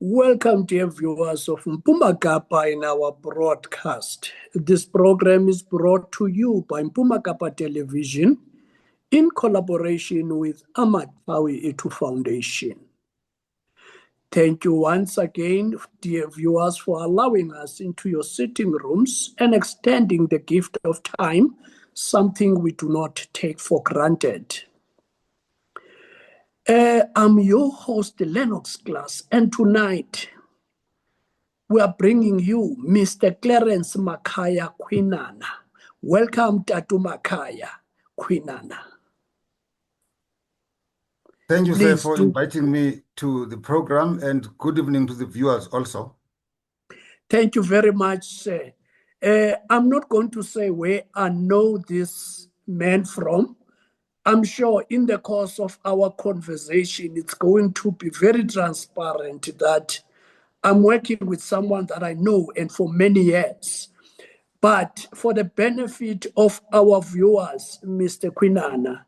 Welcome, dear viewers of Mpuma Kapa in our broadcast. This program is brought to you by Mpuma Kapa Television in collaboration with Amathawi Itu Foundation. Thank you once again, dear viewers, for allowing us into your sitting rooms and extending the gift of time, something we do not take for granted. I'm your host, Lennox Glass, and tonight we are bringing you Mr. Clarence Makaya Kwinana. Welcome, Tatu Makaya Kwinana. Thank you, sir, for inviting me to the program, and good evening to the viewers also. Thank you very much, sir. I'm not going to say where I know this man from. I'm sure in the course of our conversation, it's going to be very transparent that I'm working with someone that I know and for many years. But for the benefit of our viewers, Mr. Kwinana,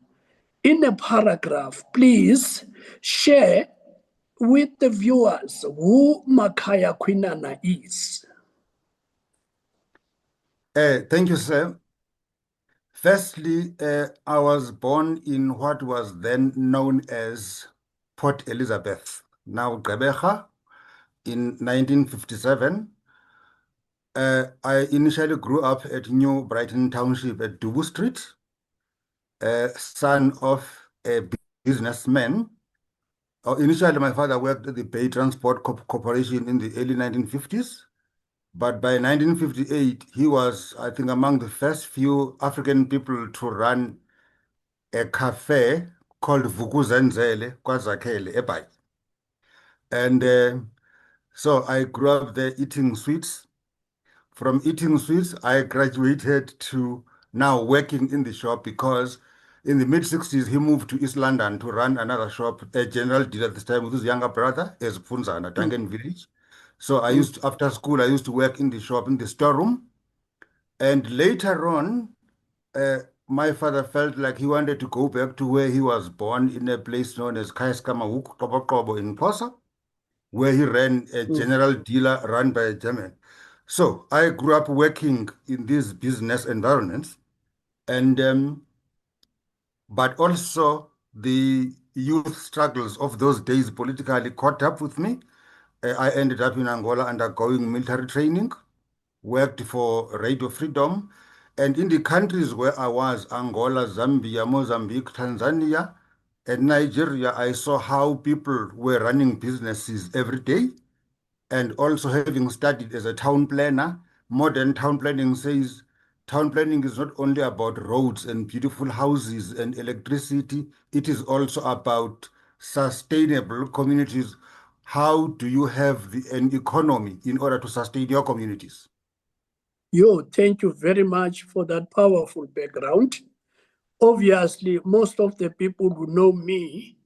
in a paragraph, please share with the viewers who Makaya Kwinana is. Thank you, sir. Firstly, I was born in what was then known as Port Elizabeth, now Gqeberha, in 1957. I initially grew up at New Brighton Township at Dubu Street, son of a businessman. Initially, my father worked at the Bay Transport Corporation in the early 1950s. But by 1958, he was, I think, among the first few African people to run a cafe called Vukuzenzele KwaZakhele, eBay. And so I grew up there eating sweets. From eating sweets, I graduated to now working in the shop because in the mid-60s, he moved to East London to run another shop, a general dealer at this time with his younger brother, as Funzana, Tangen Village. So after school, I used to work in the shop, in the storeroom. And later on, my father felt like he wanted to go back to where he was born in a place known as Kaiskamahoek, Kobokobo in Xhosa, where he ran a general dealer run by a German. So I grew up working in these business environments, and but also the youth struggles of those days politically caught up with me. I ended up in Angola undergoing military training, worked for Radio Freedom, and in the countries where I was, Angola, Zambia, Mozambique, Tanzania, and Nigeria, I saw how people were running businesses every day. And also having studied as a town planner, modern town planning says town planning is not only about roads and beautiful houses and electricity, it is also about sustainable communities. How do you have an economy in order to sustain your communities? Thank you very much for that powerful background. Obviously, most of the people who know me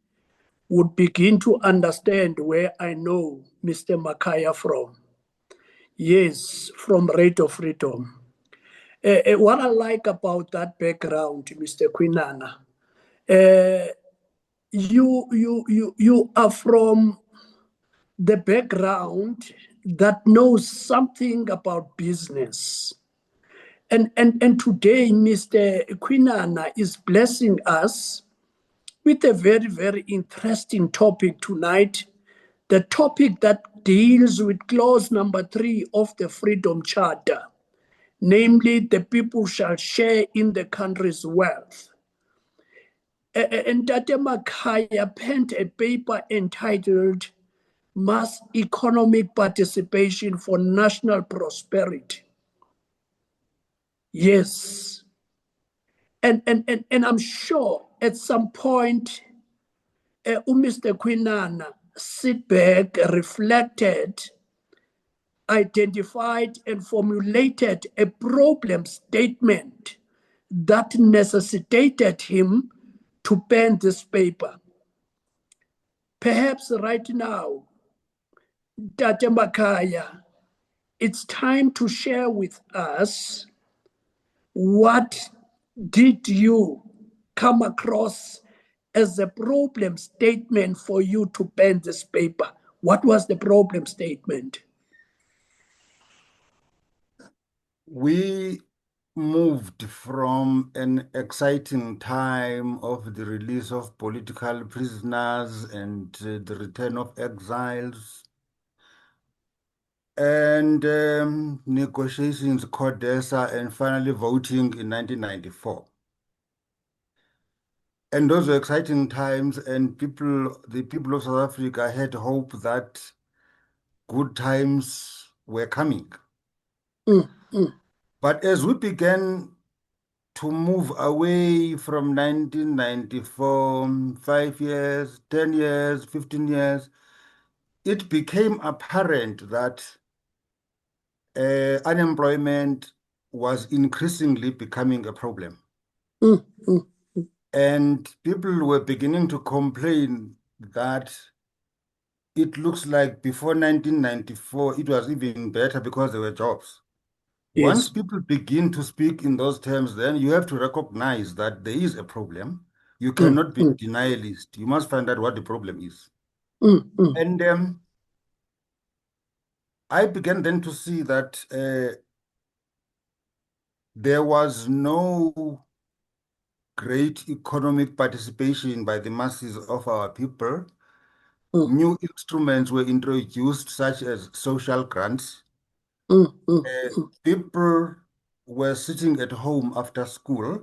would begin to understand where I know Mr. Makaya from. Yes, from Radio Freedom. What I like about that background, Mr. Kwinana, you are from the background that knows something about business. And today, Mr. Kwinana is blessing us with a very, very interesting topic tonight. The topic that deals with clause number 3 of the Freedom Charter, namely, the people shall share in the country's wealth. And Tate Makaya penned a paper entitled Mass Economic Participation for National Prosperity. Yes. And I'm sure at some point, Mr. Kwinana sit back, reflected, identified and formulated a problem statement that necessitated him to pen this paper. Perhaps right now, Tate Makaya, it's time to share with us what did you come across as a problem statement for you to pen this paper. What was the problem statement? We moved from an exciting time of the release of political prisoners and the return of exiles and negotiations, CODESA, and finally voting in 1994. And those were exciting times, and the people of South Africa had hope that good times were coming. Mm, mm, But as we began to move away from 1994, 5 years, 10 years, 15 years, it became apparent that unemployment was increasingly becoming a problem. mm, mm, And people were beginning to complain that it looks like before 1994, it was even better because there were jobs. Once yes. people begin to speak in those terms, then you have to recognize that there is a problem. You Mm, cannot be mm, denialist. You must find out what the problem is. mm, mm, And I began then to see that there was no great economic participation by the masses of our people. mm, New instruments were introduced, such as social grants. mm, mm, Uh, mm, People were sitting at home after school.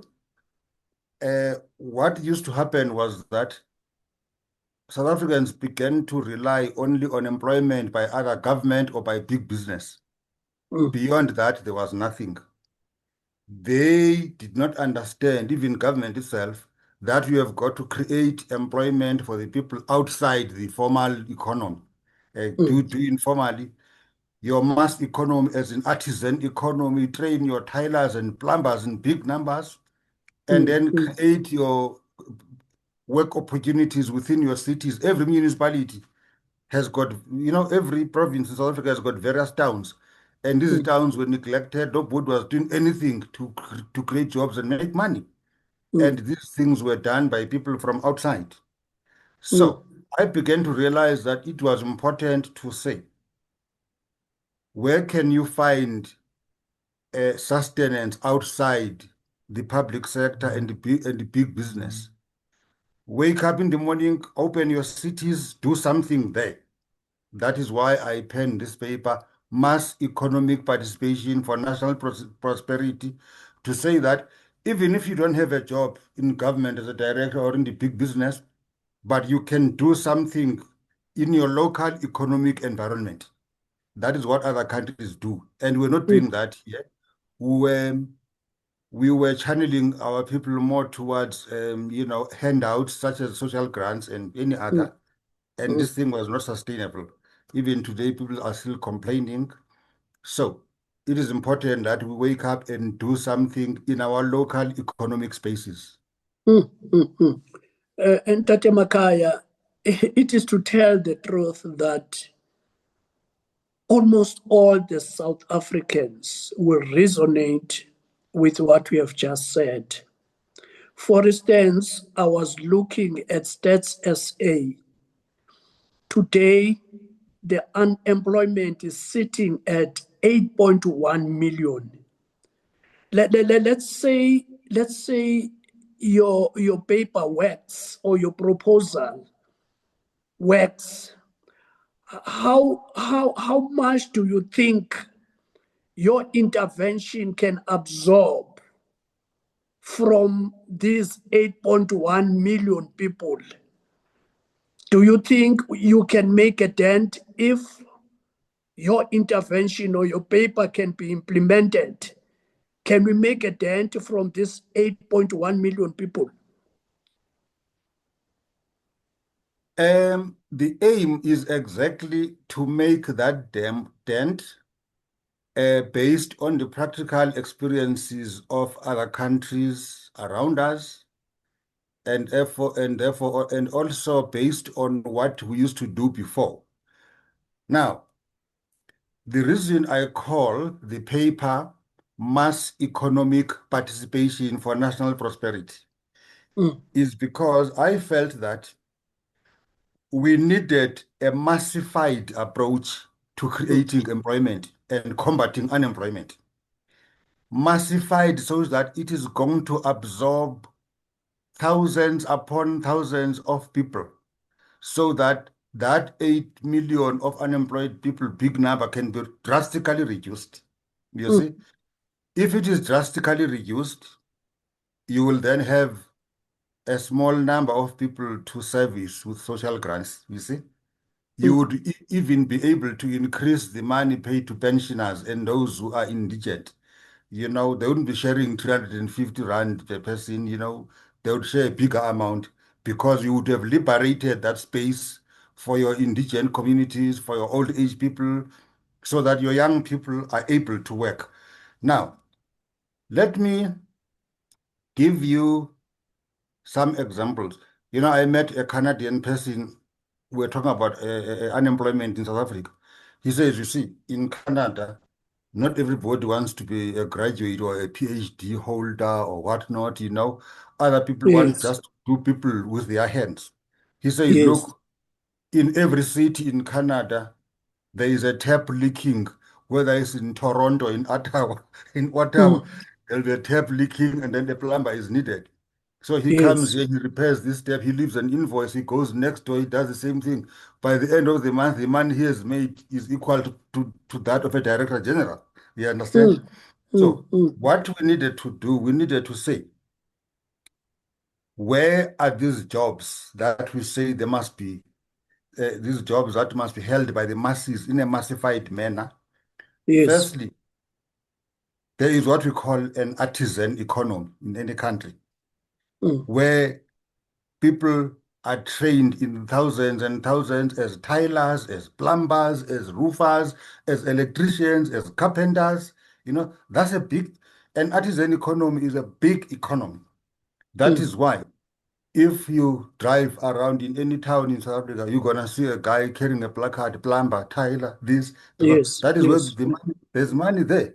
What used to happen was that South Africans began to rely only on employment by other government or by big business. mm, Beyond that, there was nothing. They did not understand, even government itself, that you have got to create employment for the people outside the formal economy. Do informally. Your mass economy as an artisan economy, train your tailors and plumbers in big numbers, and mm, then mm, create your work opportunities within your cities. Every municipality has got, every province in South Africa has got various towns. And these mm, towns were neglected. Nobody was doing anything to create jobs and make money. And mm, these things were done by people from outside. mm, So I began to realize that it was important to say, where can you find sustenance outside the public sector and the big business? Wake up in the morning, open your cities, do something there. That is why I penned this paper, Mass Economic Participation for National Prosperity, to say that even if you don't have a job in government as a director or in the big business, but you can do something in your local economic environment. That is what other countries do. And we're not mm, doing that here. We were channeling our people more towards, handouts such as social grants and any mm, other. And mm, this thing was not sustainable. Even today, people are still complaining. So it is important that we wake up and do something in our local economic spaces. mm, mm, mm. And Tate Makaya, it is to tell the truth that almost all the South Africans will resonate with what we have just said. For instance, I was looking at Stats SA. Today, the unemployment is sitting at 8.1 million. Let's say your paper works or your proposal works. How much do you think your intervention can absorb from these 8.1 million people? Do you think you can make a dent if your intervention or your paper can be implemented? Can we make a dent from this 8.1 million people? The aim is exactly to make that dent based on the practical experiences of other countries around us, and also based on what we used to do before. Now, the reason I call the paper Mass Economic Participation for National Prosperity Mm, is because I felt that we needed a massified approach to creating employment and combating unemployment. Massified so that it is going to absorb thousands upon thousands of people so that that 8 million of unemployed people, big number, can be drastically reduced. You mm, see, if it is drastically reduced, you will then have a small number of people to service with social grants. You see, you mm. would even be able to increase the money paid to pensioners and those who are indigent. They wouldn't be sharing 350 rand per person, they would share a bigger amount because you would have liberated that space for your indigent communities, for your old age people, so that your young people are able to work. Now, let me give you some examples. I met a Canadian person. We're talking about unemployment in South Africa. He says, you see, in Canada, not everybody wants to be a graduate or a PhD holder or whatnot. Other people want Yes, just to do people with their hands. He says, yes, look, in every city in Canada, there is a tap leaking, whether it's in Toronto, in Ottawa, in Ottawa, mm, there'll be a tap leaking and then a plumber is needed. So he comes yes, here, he repairs this tap, he leaves an invoice, he goes next door, he does the same thing. By the end of the month, the money he has made is equal to that of a director general. You understand? mm, mm, So mm. what we needed to do, we needed to say, where are these jobs that we say there must be, these jobs that must be held by the masses in a massified manner? Yes, Firstly, there is what we call an artisan economy in any country, mm, where people are trained in thousands and thousands as tilers, as plumbers, as roofers, as electricians, as carpenters. That's an artisan economy is a big economy. That mm, is why if you drive around in any town in South Africa, you're gonna see a guy carrying a placard, plumber, tiler, this, because yes, that is where yes, there's money there.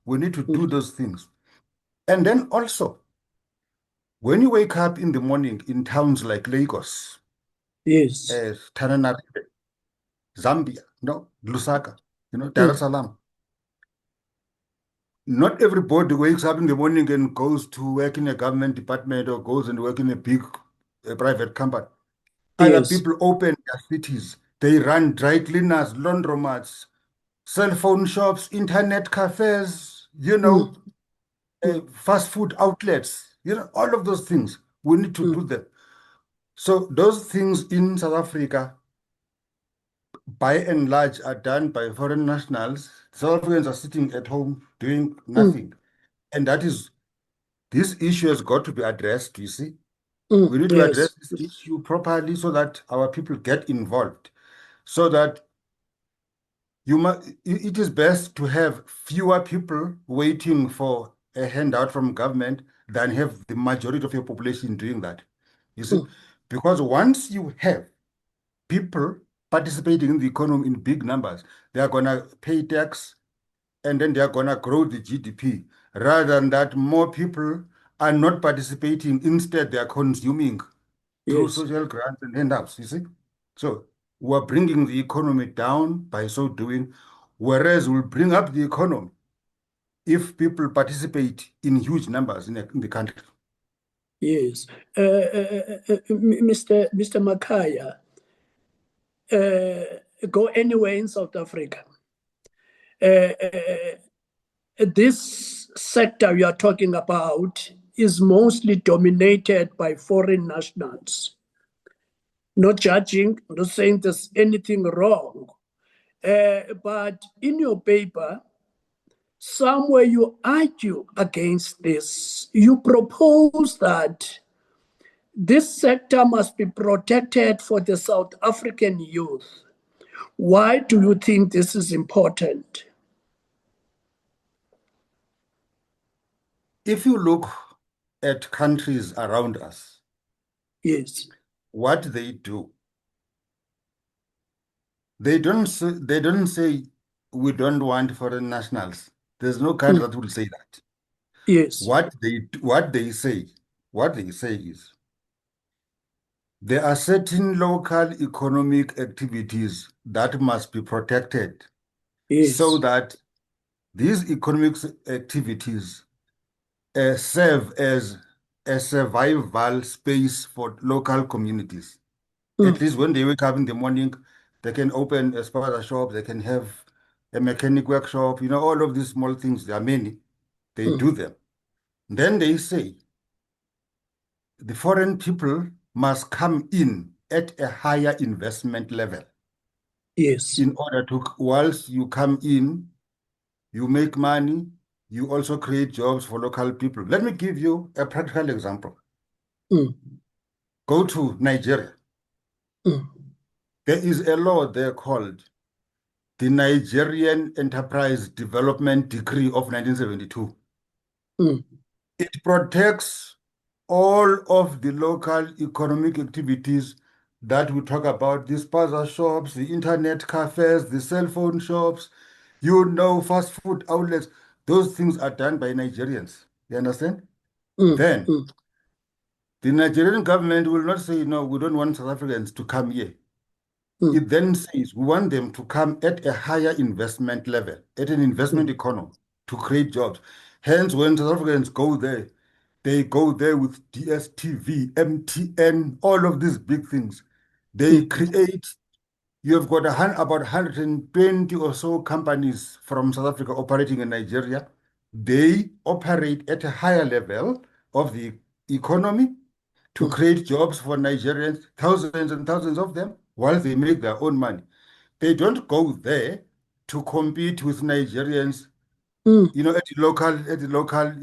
We need to mm, do those things. And then also, when you wake up in the morning in towns like Lagos, yes, Tananarive, Zambia, Lusaka, Dar es mm, Salaam, not everybody wakes up in the morning and goes to work in a government department or goes and work in a big private company. Other yes, people open their cities. They run dry cleaners, laundromats, cell phone shops, internet cafes, mm, mm, fast food outlets, all of those things. We need to mm, do them. So those things in South Africa, by and large, are done by foreign nationals. South Africans are sitting at home doing mm, nothing. And this issue has got to be addressed, you see. We mm, need to address yes, this issue properly so that our people get involved, so that it is best to have fewer people waiting for a handout from government than have the majority of your population doing that. You see, mm, because once you have people participating in the economy in big numbers, they are gonna pay tax and then they are gonna grow the GDP rather than that more people are not participating. Instead, they are consuming through yes, social grants and handouts, you see. So we're bringing the economy down by so doing, whereas we'll bring up the economy if people participate in huge numbers in the country. yes. Mr. Makaya, go anywhere in South Africa. Uh, uh, this sector you are talking about is mostly dominated by foreign nationals. Not judging, not saying there's anything wrong, but in your paper, somewhere you argue against this. You propose that this sector must be protected for the South African youth. Why do you think this is important? If you look at countries around us, Yes. what they do, they don't say we don't want foreign nationals. There's no country Mm. that will say that. Yes. What they say is There are certain local economic activities that must be protected so Yes. that these economic activities serve as a survival space for local communities. At Mm, least when they wake up in the morning, they can open a spaza shop, they can have a mechanic workshop, all of these small things, there are many, they mm. do them. Then they say the foreign people must come in at a higher investment level Yes. in order to, whilst you come in, you make money, you also create jobs for local people. Let me give you a practical example. Mm, Go to Nigeria. mm, There is a law there called the Nigerian Enterprise Development Decree of 1972. mm, It protects all of the local economic activities that we talk about, the spaza shops, the internet cafes, the cell phone shops, fast food outlets. Those things are done by Nigerians. You understand? mm, Then mm, the Nigerian government will not say, no, we don't want South Africans to come here. mm, It then says we want them to come at a higher investment level, at an investment mm, economy to create jobs. Hence, when South Africans go there, they go there with DSTV, MTN, all of these big things. They mm, create, you have got about 120 or so companies from South Africa operating in Nigeria. They operate at a higher level of the economy to mm, create jobs for Nigerians, thousands and thousands of them, while they make their own money. They don't go there to compete with Nigerians, mm, at the local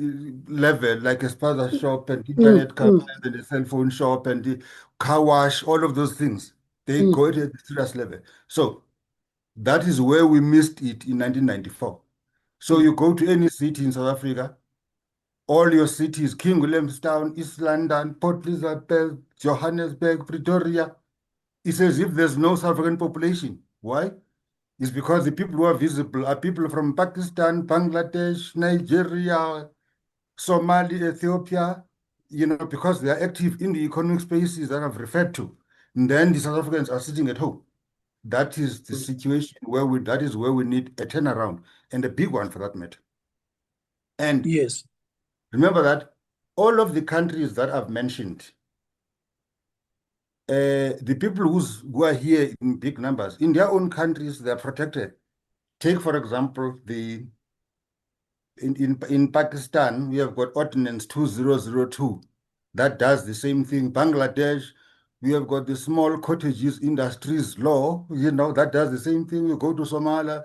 level, like a spaza shop and mm, internet mm, cafes and a cell phone shop and the car wash, all of those things. They mm, go at a serious level. So that is where we missed it in 1994. So mm. you go to any city in South Africa, all your cities, King Williamstown, East London, Port Elizabeth, Johannesburg, Pretoria, it's as if there's no South African population. Why? It's because the people who are visible are people from Pakistan, Bangladesh, Nigeria, Somalia, Ethiopia, because they are active in the economic spaces that I've referred to. And then the South Africans are sitting at home. That is the Mm. situation that is where we need a turnaround, and a big one for that matter. And Yes. remember that all of the countries that I've mentioned, the people who are here in big numbers, in their own countries, they are protected. Take, for example, in Pakistan, we have got Ordinance 2002 that does the same thing. Bangladesh, we have got the Small Cottages Industries Law, that does the same thing. You go to Somalia,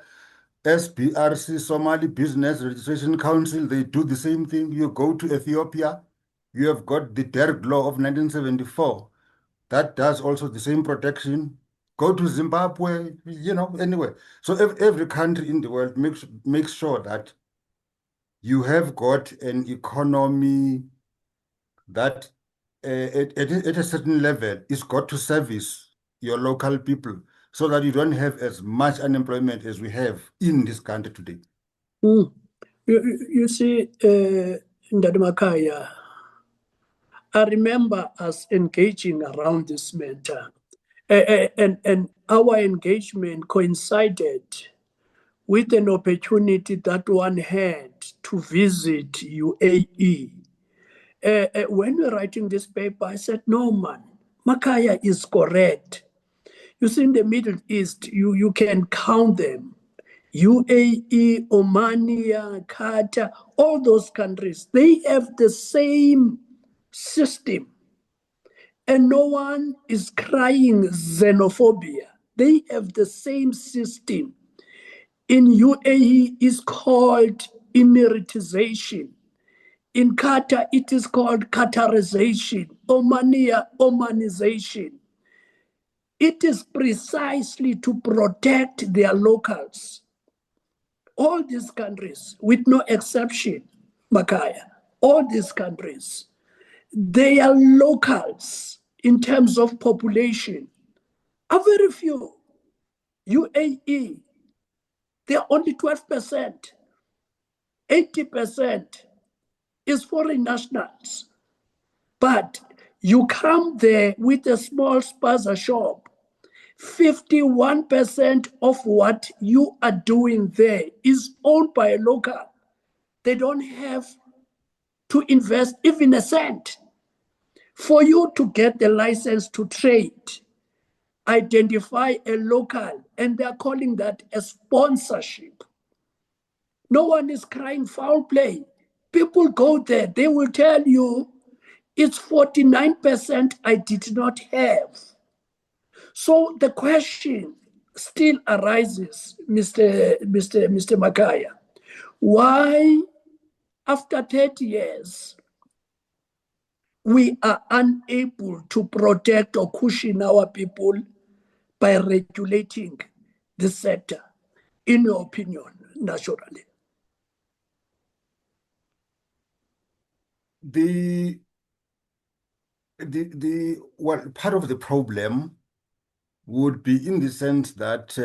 SBRC, Somali Business Registration Council, they do the same thing. You go to Ethiopia, you have got the Derg Law of 1974 that does also the same protection. Go to Zimbabwe, anyway. So every country in the world makes sure that you have got an economy that at a certain level is got to service your local people so that you don't have as much unemployment as we have in this country today. Mm. You see, Ndadimakaya, I remember us engaging around this matter, and our engagement coincided with an opportunity that one had to visit UAE. When we were writing this paper, I said, no, man, Makaya is correct. You see, in the Middle East, you can count them. UAE, Omania, Qatar, all those countries, they have the same system. And no one is crying xenophobia. They have the same system. In UAE, it's called Emiratization. In Qatar, it is called Qatarization, Omania, Omanization. It is precisely to protect their locals. All these countries, with no exception, Makaya, all these countries, they are locals in terms of population are very few. UAE, they are only 12%. 80% is foreign nationals. But You come there with a small spaza shop. 51% of what you are doing there is owned by a local. They don't have to invest even a cent. For you to get the license to trade, identify a local, and they're calling that a sponsorship. No one is crying foul play. People go there, they will tell you it's 49% I did not have. So the question still arises, Mr. Makaya, why after 30 years we are unable to protect or cushion our people by regulating the sector, in your opinion, naturally? Well, part of the problem would be in the sense that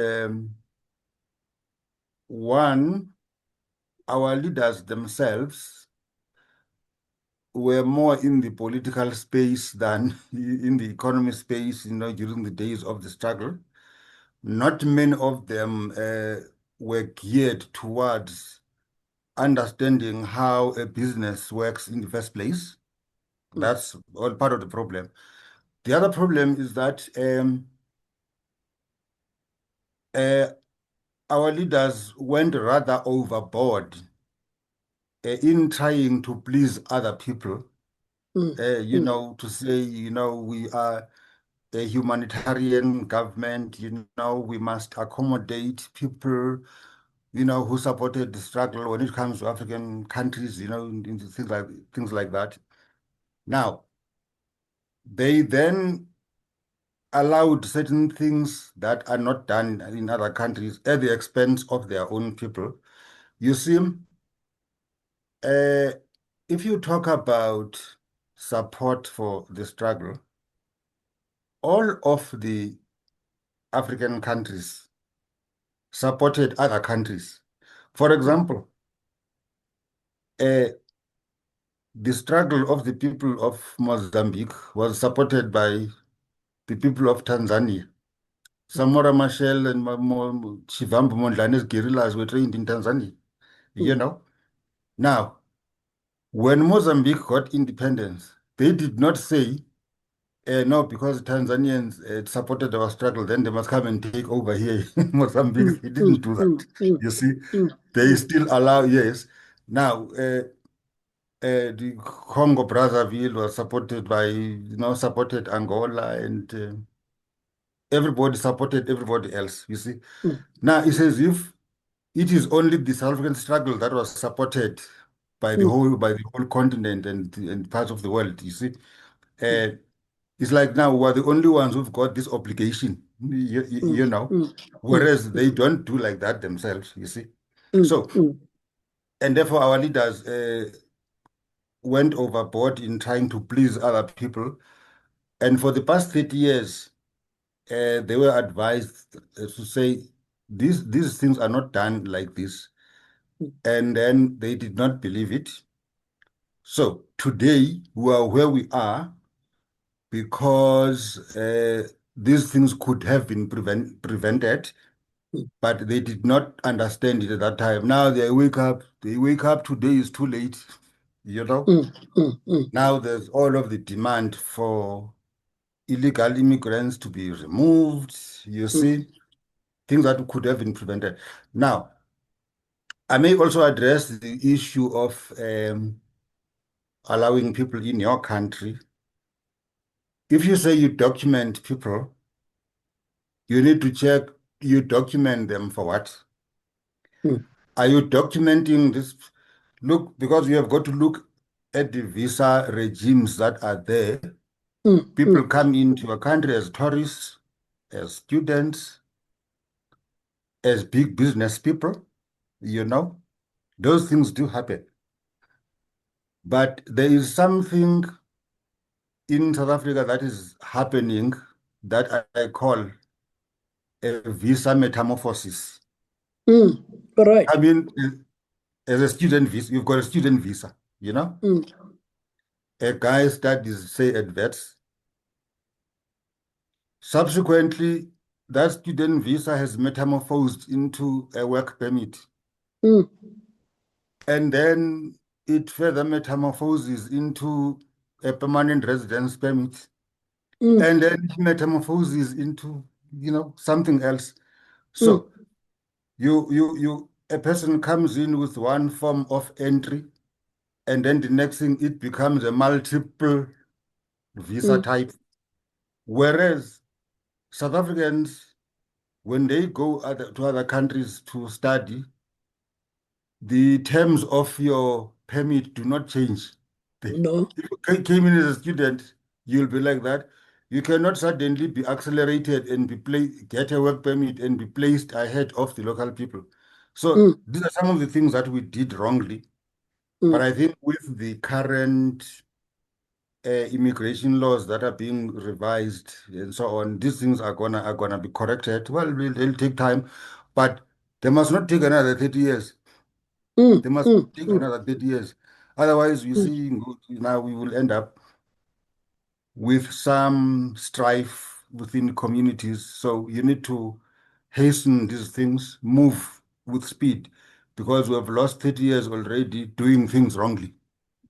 one, our leaders themselves were more in the political space than in the economy space, during the days of the struggle. Not many of them were geared towards understanding how a business works in the first place. That's all part of the problem. The other problem is that uh, our leaders went rather overboard in trying to please other people, to say, we are a humanitarian government, we must accommodate people, who supported the struggle when it comes to African countries, into things like that. Now, they then allowed certain things that are not done in other countries at the expense of their own people. You see, uh, if you talk about support for the struggle, all of the African countries supported other countries. For example, uh, the struggle of the people of Mozambique was supported by the people of Tanzania. Samora Machel and Chivambu Mondlane's guerrillas were trained in Tanzania, you know. Now, when Mozambique got independence, they did not say, no, because Tanzanians supported our struggle, then they must come and take over here in Mozambique. They didn't do that. You see, they still allow, yes. Now, the Congo Brazzaville was supported by, supported Angola, and everybody supported everybody else, you see. Now, it's as if it is only the South African struggle that was supported by the whole continent and parts of the world, you see. Uh, it's like now we're the only ones who've got this obligation, whereas they don't do like that themselves, you see. So, and therefore our leaders went overboard in trying to please other people. And for the past 30 years, they were advised to say, these things are not done like this. And then they did not believe it. So today we are where we are because these things could have been prevented, but they did not understand it at that time. Now they wake up today is too late, you know. Now there's all of the demand for illegal immigrants to be removed, you see, things that could have been prevented. Now, I may also address the issue of allowing people in your country. If you say you document people, you need to check you document them for what? Are you documenting this? Look, because you have got to look at the visa regimes that are there. People come into a country as tourists, as students, as big business people, those things do happen. But there is something in South Africa that is happening that I call a visa metamorphosis. Right. I mean, as a student visa, you've got a student visa, a guy studies, say, at Wits. Subsequently, that student visa has metamorphosed into a work permit. Mm, And then it further metamorphoses into a permanent residence permit. mm, And then it metamorphoses into, something else. mm. So a person comes in with one form of entry, and then the next thing it becomes a multiple visa Mm. type. Whereas South Africans, when they go to other countries to study, the terms of your permit do not change. No. If you came in as a student, you'll be like that. You cannot suddenly be accelerated and get a work permit and be placed ahead of the local people. So Mm, these are some of the things that we did wrongly. But mm. I think with the current immigration laws that are being revised and so on, these things are gonna be corrected. Well, it'll take time, but they must not take another 30 years. Mm, They must mm, take mm, another 30 years. Otherwise, you mm. see, now we will end up with some strife within communities. So you need to hasten these things, move with speed, because we have lost 30 years already doing things wrongly.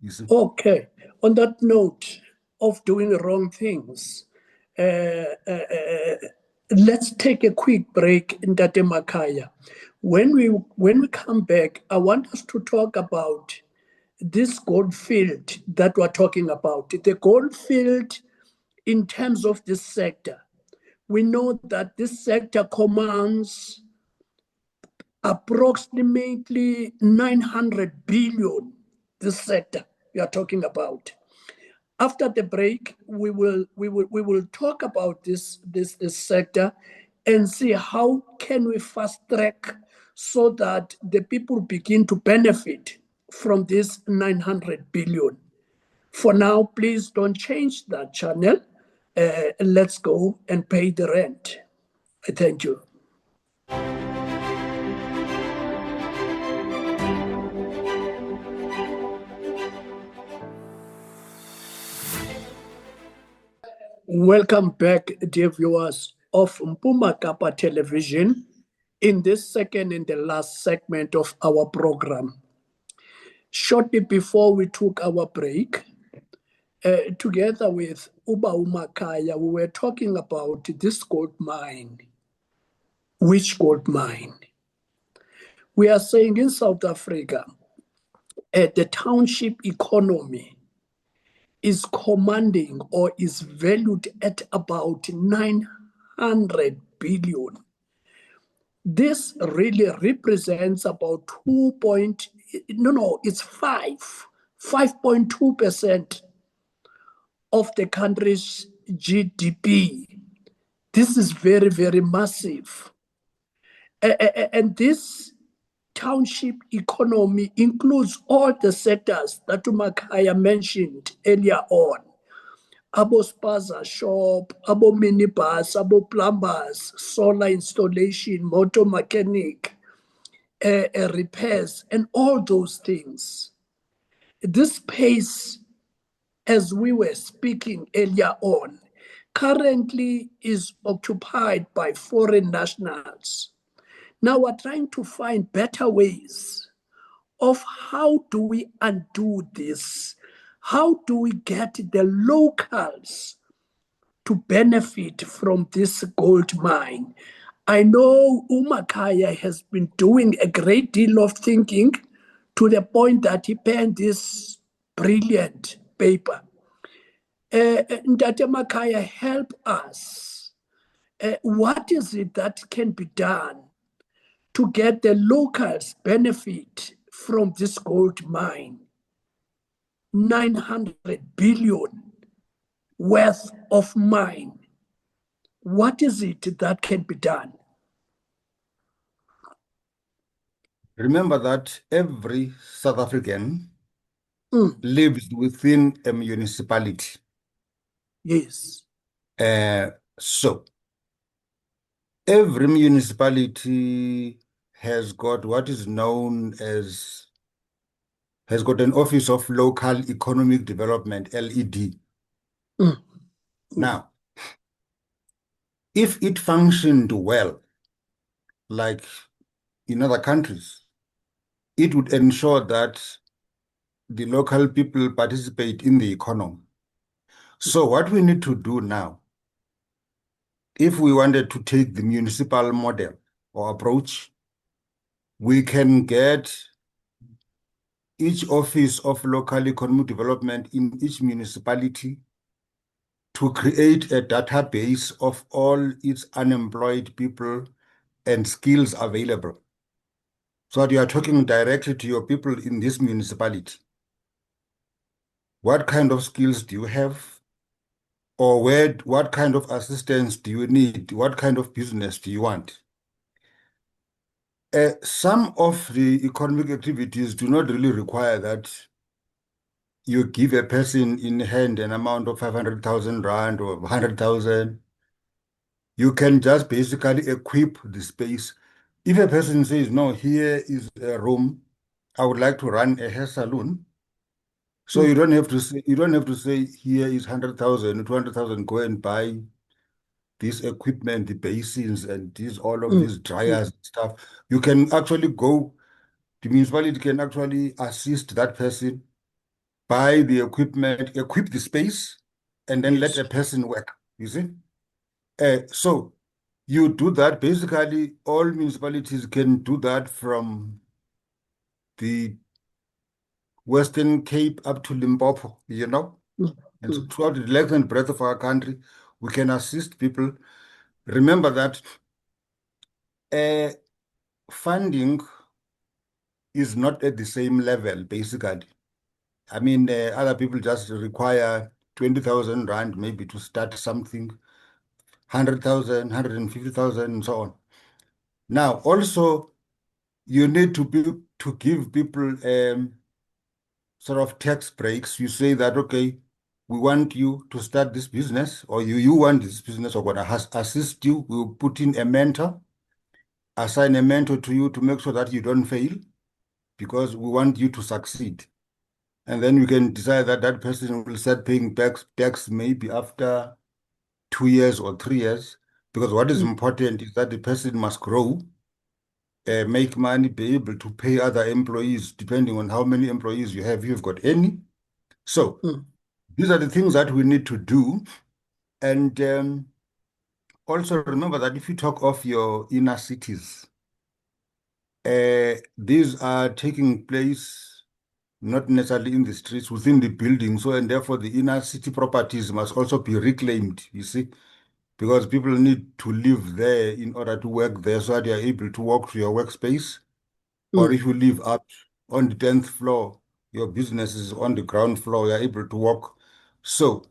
You see. Okay. On that note of doing wrong things, uh, uh, uh, let's take a quick break in Tate Makaya. When we come back, I want us to talk about this gold field that we're talking about. The gold field in terms of this sector. We know that this sector commands approximately 900 billion, this sector we are talking about. After the break, we will talk about this sector and see how can we fast track so that the people begin to benefit from this 900 billion. For now, please don't change that channel. Let's go and pay the rent. Thank you. Welcome back, dear viewers of Mpuma Kappa Television, in this second and the last segment of our program. Shortly before we took our break, together with Uba Umakaya, we were talking about this gold mine. Which gold mine? We are saying in South Africa, the township economy is commanding or is valued at about 900 billion. This really represents about 2 point, no, it's 5.2% of the country's GDP. This is very, very massive. And this township economy includes all the sectors that Umakaya mentioned earlier on. Abo spaza shop, abo minibus, abo plumbers, solar installation, motor mechanic, repairs, and all those things. This space, as we were speaking earlier on, currently is occupied by foreign nationals. Now we're trying to find better ways of how do we undo this? How do we get the locals to benefit from this gold mine? I know Umakaya has been doing a great deal of thinking to the point that he penned this brilliant paper. Ndate Makaya, help us. What is it that can be done to get the locals benefit from this gold mine? 900 billion worth of mine. What is it that can be done? Remember that every South African Mm, lives within a municipality. yes. So every municipality has got what is known as has got an Office of Local Economic Development, LED. Mm. Now, if it functioned well, like in other countries, it would ensure that the local people participate in the economy. So what we need to do now, if we wanted to take the municipal model or approach, we can get each office of local economic development in each municipality to create a database of all its unemployed people and skills available. So that you are talking directly to your people in this municipality. What kind of skills do you have? Or what kind of assistance do you need? What kind of business do you want? Some of the economic activities do not really require that you give a person in hand an amount of 500,000 rand or 100,000. You can just basically equip the space. If a person says, no, here is a room, I would like to run a hair salon. So Mm. you don't have to say here is 100,000, 200,000, go and buy this equipment, the basins and these all of Mm. these Mm. dryers and stuff. You can actually go, the municipality can actually assist that person, buy the equipment, equip the space, and then let Yes. a person work. You see? So you do that. Basically, all municipalities can do that from the Western Cape up to Limpopo, you know? Mm. And so Mm. throughout the length and breadth of our country, we can assist people. Remember that uh, funding is not at the same level, basically. I mean, other people just require 20,000 rand maybe to start something, 100,000, 150,000, and so on. Now, also, you need to give people sort of tax breaks. You say that, okay, we want you to start this business, or you want this business, or going to assist you. We'll put in a mentor, assign a mentor to you to make sure that you don't fail, because we want you to succeed. And then we can decide that that person will start paying tax maybe after 2 years or 3 years, because what is Mm. important is that the person must grow, make money, be able to pay other employees, depending on how many employees you have, if you've got any. So Mm. these are the things that we need to do. And also remember that if you talk of your inner cities, these are taking place not necessarily in the streets, within the building. So, and therefore, the inner city properties must also be reclaimed, you see, because people need to live there in order to work there so that they are able to walk to your workspace. Or Mm. if you live up on the 10th floor, your business is on the ground floor, you're able to walk. So,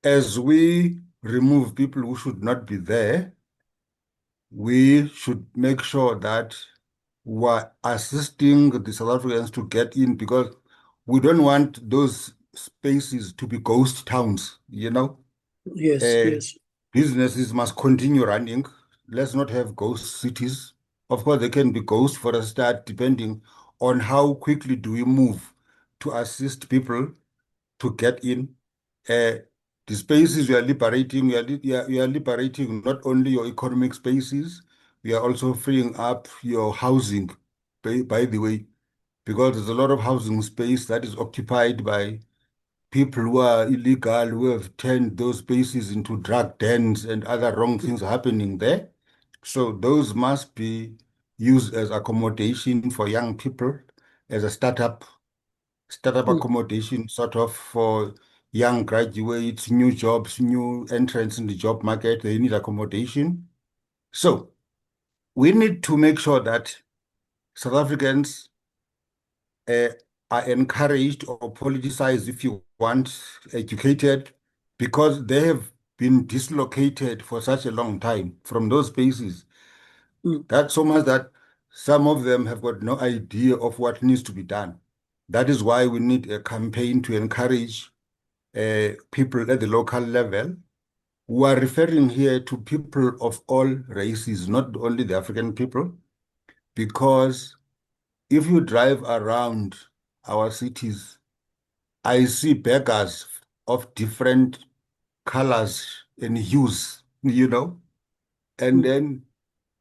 as we remove people who should not be there, we should make sure that we're assisting the South Africans to get in, because we don't want those spaces to be ghost towns, you know. Yes. Uh, Yes. Businesses must continue running. Let's not have ghost cities. Of course, they can be ghosts for a start, depending on how quickly do we move to assist people to get in. Uh, the spaces we are liberating, we are liberating not only your economic spaces, we are also freeing up your housing, by the way, because there's a lot of housing space that is occupied by people who are illegal, who have turned those spaces into drug dens and other wrong things happening there. So those must be used as accommodation for young people, as a startup Mm. accommodation sort of for young graduates, new jobs, new entrants in the job market. They need accommodation. So we need to make sure that South Africans uh, are encouraged or politicized, if you want, educated, because they have been dislocated for such a long time from those spaces. Mm. That's so much that some of them have got no idea of what needs to be done. That is why we need a campaign to encourage people at the local level. We are referring here to people of all races, not only the African people, because if you drive around our cities, I see beggars of different colors and hues, and mm, then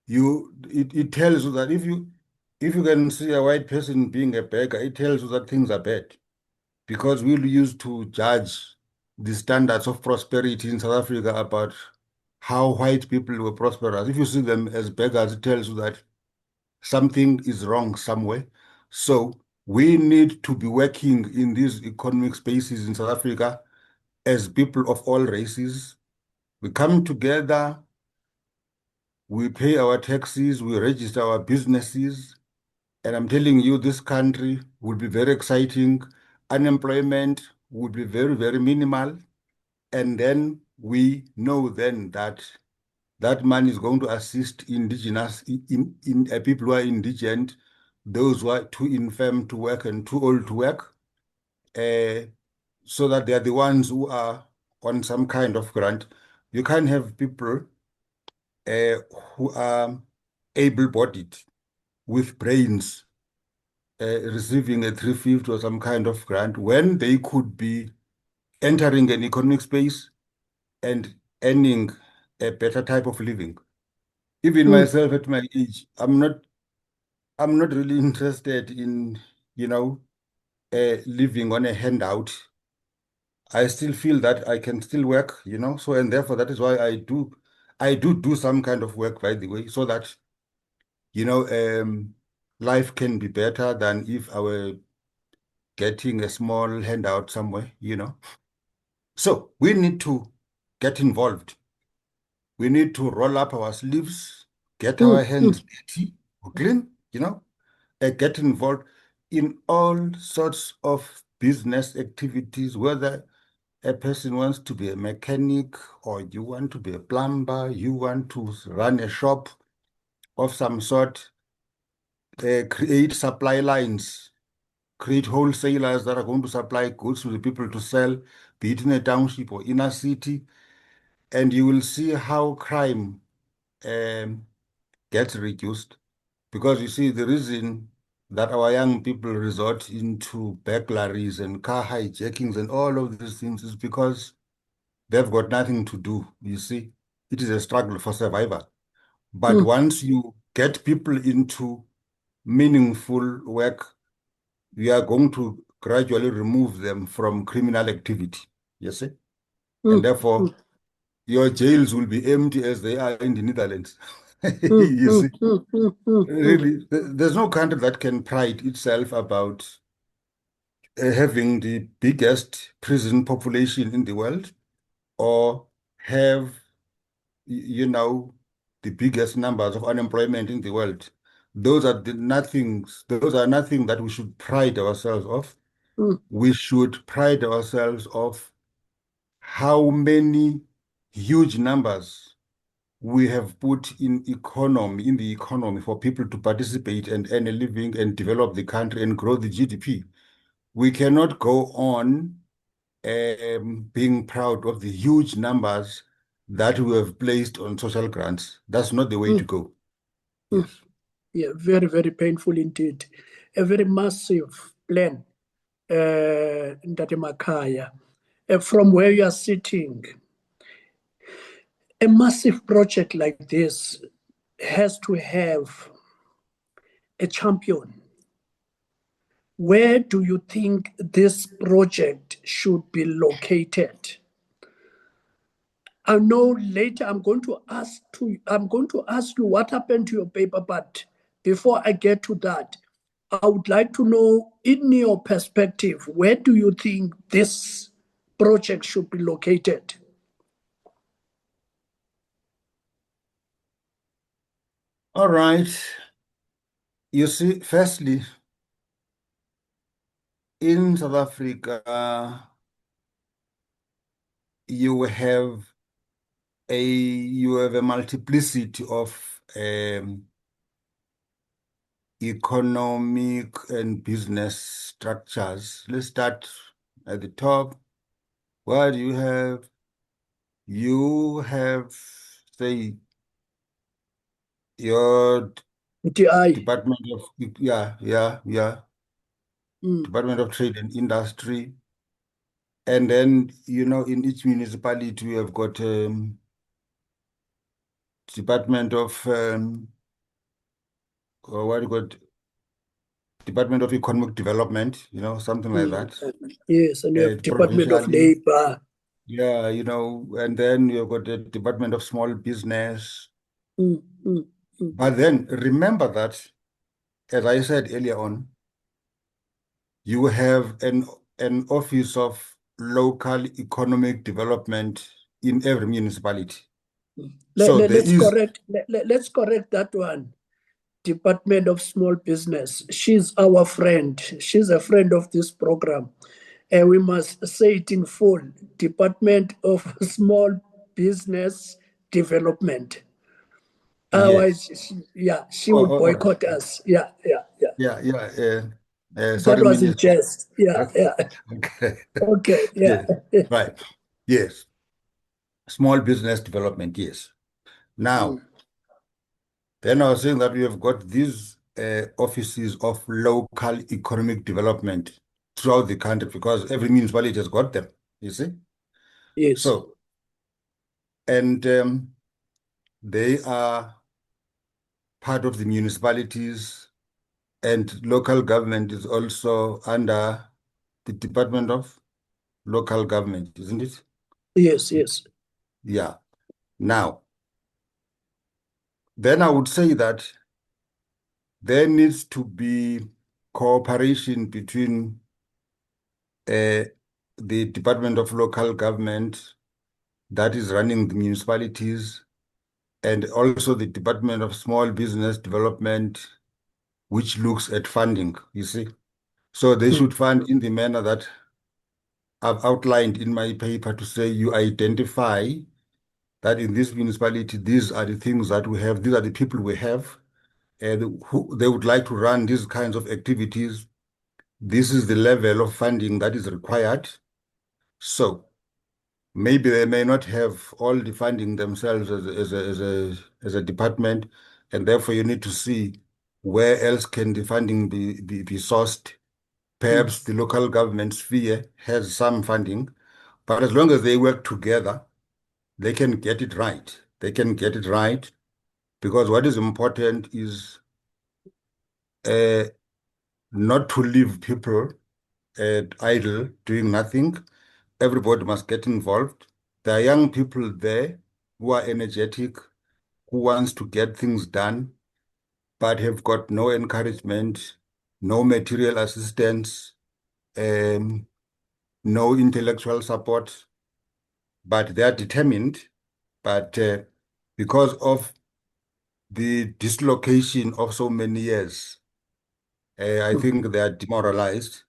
it tells you that if you can see a white person being a beggar, it tells you that things are bad. Because we used to judge the standards of prosperity in South Africa about how white people were prosperous. If you see them as beggars, it tells you that something is wrong somewhere. So we need to be working in these economic spaces in South Africa as people of all races. We come together, we pay our taxes, we register our businesses, and I'm telling you, this country will be very exciting. Unemployment will be very, very minimal. And then we know then that that money is going to assist indigenous people who are indigent, those who are too infirm to work and too old to work, uh, so that they are the ones who are on some kind of grant. You can't have people uh, who are able-bodied with brains receiving a 350 or some kind of grant when they could be entering an economic space and earning a better type of living. Even mm, myself at my age, I'm not really interested in, you know, living on a handout. I still feel that I can still work. So and therefore that is why I do some kind of work, by the way, so that, you know, um, life can be better than if I were getting a small handout somewhere. So we need to get involved. We need to roll up our sleeves, get our mm, hands mm, dirty, clean, and get involved in all sorts of business activities, whether a person wants to be a mechanic or you want to be a plumber, you want to run a shop of some sort, create supply lines, create wholesalers that are going to supply goods to the people to sell, be it in a township or inner city, and you will see how crime um, gets reduced. Because you see, the reason that our young people resort into burglaries and car hijackings and all of these things is because they've got nothing to do. You see, it is a struggle for survival. But mm, once you get people into meaningful work, we are going to gradually remove them from criminal activity. You see? And mm, therefore, mm, your jails will be empty as they are in the Netherlands. mm, You mm, see? mm, mm, mm, mm, Really, there's no country that can pride itself about having the biggest prison population in the world or have, the biggest numbers of unemployment in the world. Those are nothing that we should pride ourselves of. mm, We should pride ourselves of how many huge numbers we have put in the economy for people to participate and earn a living and develop the country and grow the GDP. We cannot go on being proud of the huge numbers that we have placed on social grants. That's not the way to mm, go. mm. Yes. Yeah, very, very painful indeed. A very massive plan, Ndate Makaya. From where you are sitting, a massive project like this has to have a champion. Where do you think this project should be located? I know later I'm going to ask you what happened to your paper, but before I get to that, I would like to know, in your perspective, where do you think this project should be located? All right. You see, firstly, in South Africa, you have a multiplicity of economic and business structures. Let's start at the top. What do you have? You have, say, your DI. Department of, yeah, yeah, yeah. Department of Trade and Industry. And then, in each municipality, we have got Department of, what do you got? Department of Economic Development, something like that. Yes, and you have Department of Provincially, Labor. yeah, and then you've got the Department of Small Business. Mm, mm, mm. But then remember that, as I said earlier on, you have an Office of Local Economic Development in every municipality. So there Let's is, let's correct that one. Department of Small Business. She's our friend. She's a friend of this program. And we must say it in full. Department of Small Business Development. yes. Otherwise, she Oh, will all right. boycott us. Yeah. Yeah, yeah. That Sorry, was in Minister. jest. Yeah. Okay. Okay, yeah. Yes, right. Yes. Small business development, yes. Now, then I was saying that we have got these offices of local economic development throughout the country because every municipality has got them, you see? Yes. So, and they are part of the municipalities, and local government is also under the Department of Local Government, isn't it? Yes. Yeah. Now, then I would say that there needs to be cooperation between the Department of Local Government that is running the municipalities and also the Department of Small Business Development, which looks at funding, you see. So they should fund in the manner that I've outlined in my paper to say you identify that in this municipality, these are the things that we have, these are the people we have, and who they would like to run these kinds of activities. This is the level of funding that is required. So maybe they may not have all the funding themselves as a department, and therefore you need to see where else can the funding be sourced. Perhaps the local government sphere has some funding, but as long as they work together, they can get it right. They can get it right because what is important is uh, not to leave people idle doing nothing. Everybody must get involved. There are young people there who are energetic, who wants to get things done, but have got no encouragement, no material assistance, um, no intellectual support, but they are determined. But because of the dislocation of so many years, I think they are demoralized,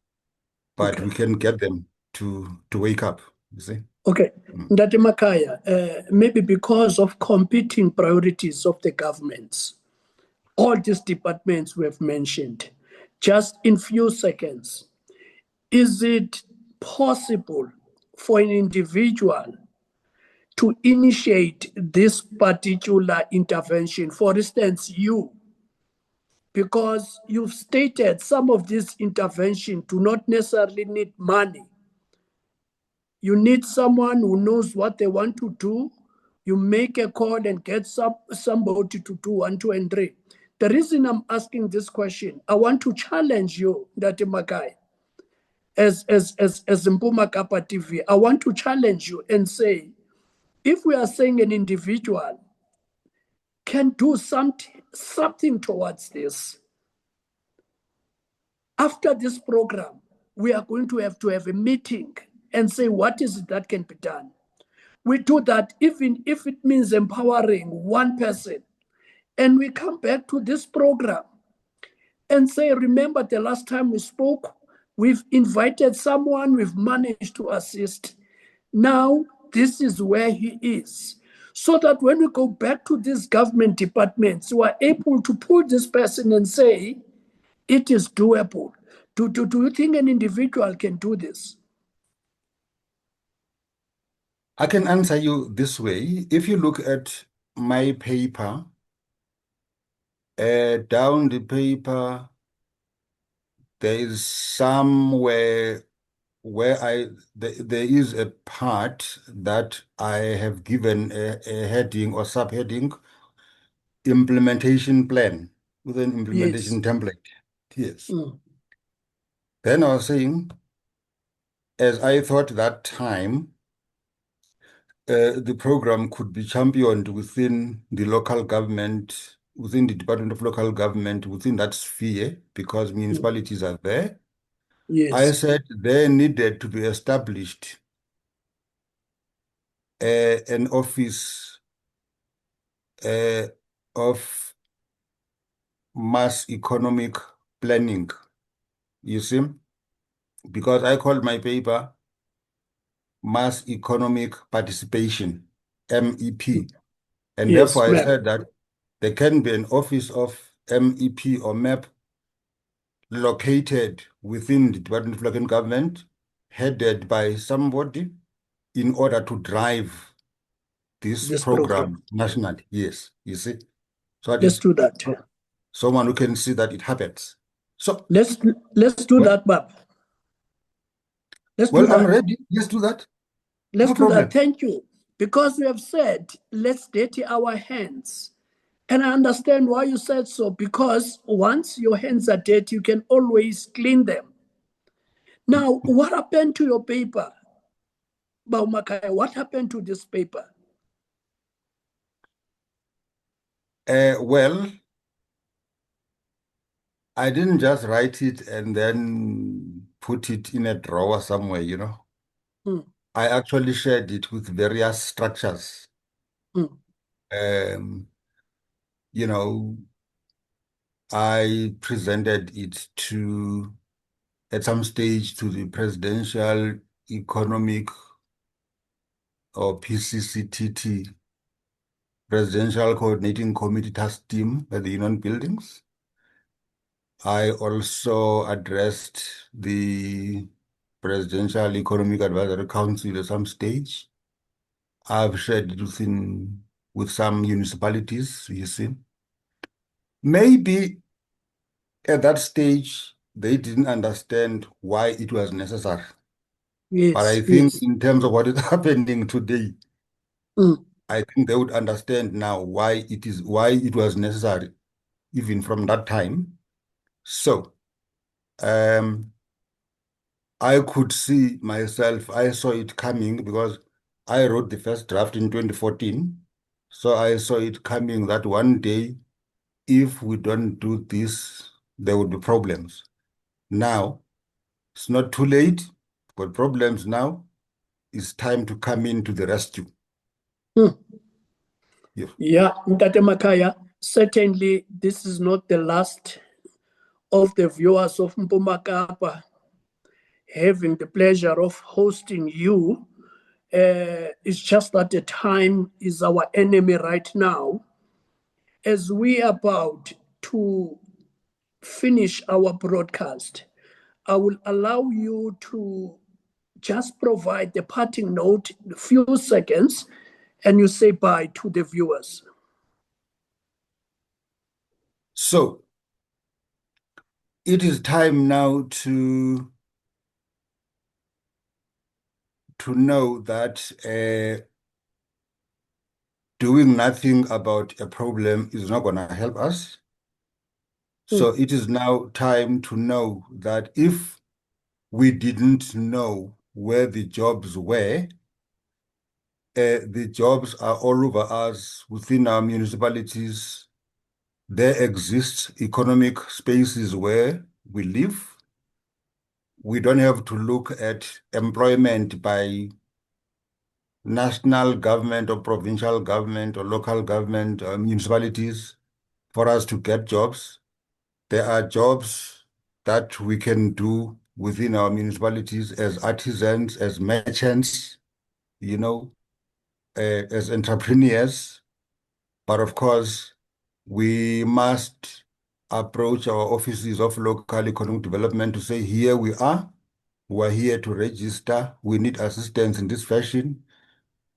but Okay. we can get them to wake up, you see. Okay. Mm. Ndati Makaya, maybe because of competing priorities of the governments, all these departments we have mentioned, just in few seconds, is it possible for an individual to initiate this particular intervention? For instance, you, because you've stated some of this intervention do not necessarily need money. You need someone who knows what they want to do. You make a call and get somebody to do 1, 2, and 3. The reason I'm asking this question, I want to challenge you, Ndati Makai, as Mpuma Kappa TV. I want to challenge you and say, if we are saying an individual can do something towards this, after this program, we are going to have a meeting and say, what is it that can be done? We do that even if it means empowering one person. And we come back to this program and say, remember the last time we spoke, we've invited someone, we've managed to assist. Now, this is where he is. So that when we go back to these government departments, we are able to pull this person and say, it is doable. Do you think an individual can do this? I can answer you this way. If you look at my paper, down the paper, there is somewhere where there is a part that I have given a heading or subheading, implementation plan with an Yes. implementation template. Yes. Mm. Then I was saying, as I thought that time, the program could be championed within the local government, within the Department of Local Government, within that sphere, because Mm. municipalities are there. I Yes. said there needed to be established an office of mass economic planning, you see, because I called my paper Mass Economic Participation, MEP. And Yes, therefore, I ma'am. said that there can be an office of MEP or MAP located within the Department of Local Government, headed by somebody in order to drive this This program. program nationally. Yes, you see. So it Let's is do that. someone who can see that it happens. So, Let's let's do well, that, Bab. Let's do well, I'm that. ready. Let's do that. Let's No do that. problem. Thank you. Because you have said, let's dirty our hands. And I understand why you said so. Because once your hands are dirty, you can always clean them. Now, what happened to your paper, Baumakaya? What happened to this paper? Well, I didn't just write it and then put it in a drawer somewhere, you know. Mm, I actually shared it with various structures. mm. Um, you know, I presented it at some stage, to the Presidential Economic or PCCTT, Presidential Coordinating Committee Task Team at the Union Buildings. I also addressed the Presidential Economic Advisory Council at some stage. I've shared it with some municipalities, you see. Maybe at that stage, they didn't understand why it was necessary. But I Yes, think yes. in terms of what is happening today, Mm, I think they would understand now why it was necessary, even from that time. So, um, I could see myself, I saw it coming because I wrote the first draft in 2014. So I saw it coming that one day, if we don't do this, there would be problems. Now, it's not too late. Got problems now. It's time to come into the rescue. mm. Yeah. Yeah, Mtate Makaya, certainly this is not the last of the viewers of Mpumakapa having the pleasure of hosting you. It's just that the time is our enemy right now. As we are about to finish our broadcast, I will allow you to just provide the parting note in a few seconds and you say bye to the viewers. So it is time now to know that doing nothing about a problem is not going to help us. So Mm, it is now time to know that if we didn't know where the jobs were, the jobs are all over us within our municipalities. There exist economic spaces where we live. We don't have to look at employment by national government or provincial government or local government or municipalities for us to get jobs. There are jobs that we can do within our municipalities as artisans, as merchants, you know, as entrepreneurs. But of course, we must approach our offices of local economic development to say, here we are. We're here to register. We need assistance in this fashion,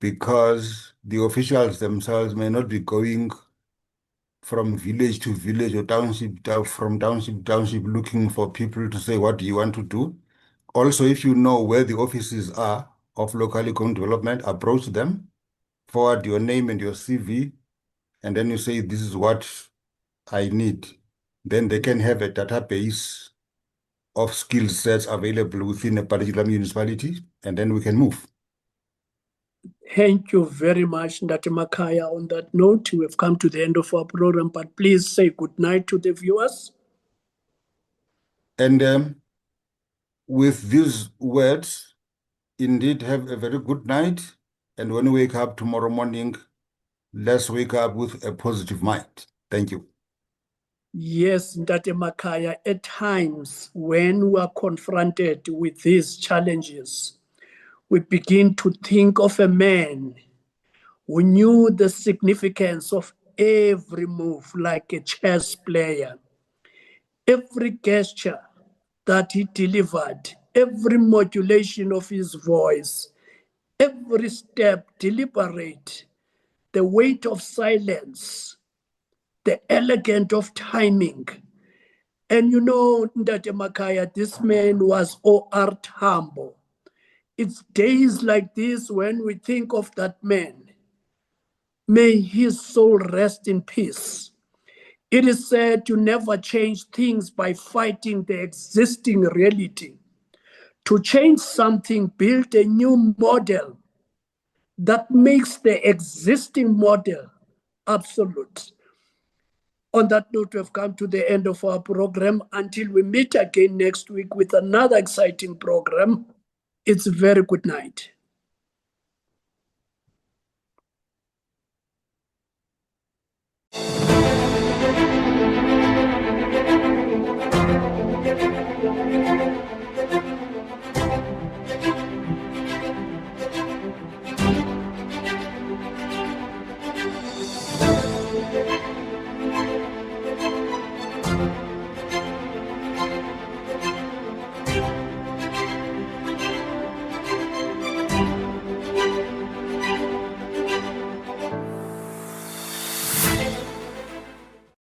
because the officials themselves may not be going from village to village or from township to township looking for people to say, what do you want to do? Also, if you know where the offices are of local economic development, approach them, forward your name and your CV, and then you say, this is what I need. Then they can have a database of skill sets available within a particular municipality, and then we can move. Thank you very much, Ndate Makaya. On that note, we have come to the end of our program, but please say good night to the viewers. And with these words, indeed have a very good night. And when we wake up tomorrow morning, let's wake up with a positive mind. Thank you. Yes, Ndate Makaya, at times when we are confronted with these challenges, we begin to think of a man who knew the significance of every move like a chess player, every gesture that he delivered, every modulation of his voice, every step deliberate, the weight of silence, the elegance of timing. And you know, Ndate Makaya, this man was O.R. Tambo. It's days like this when we think of that man. May his soul rest in peace. It is said to never change things by fighting the existing reality. To change something, build a new model that makes the existing model absolute. On that note, we've come to the end of our program. Until we meet again next week with another exciting program, it's a very good night.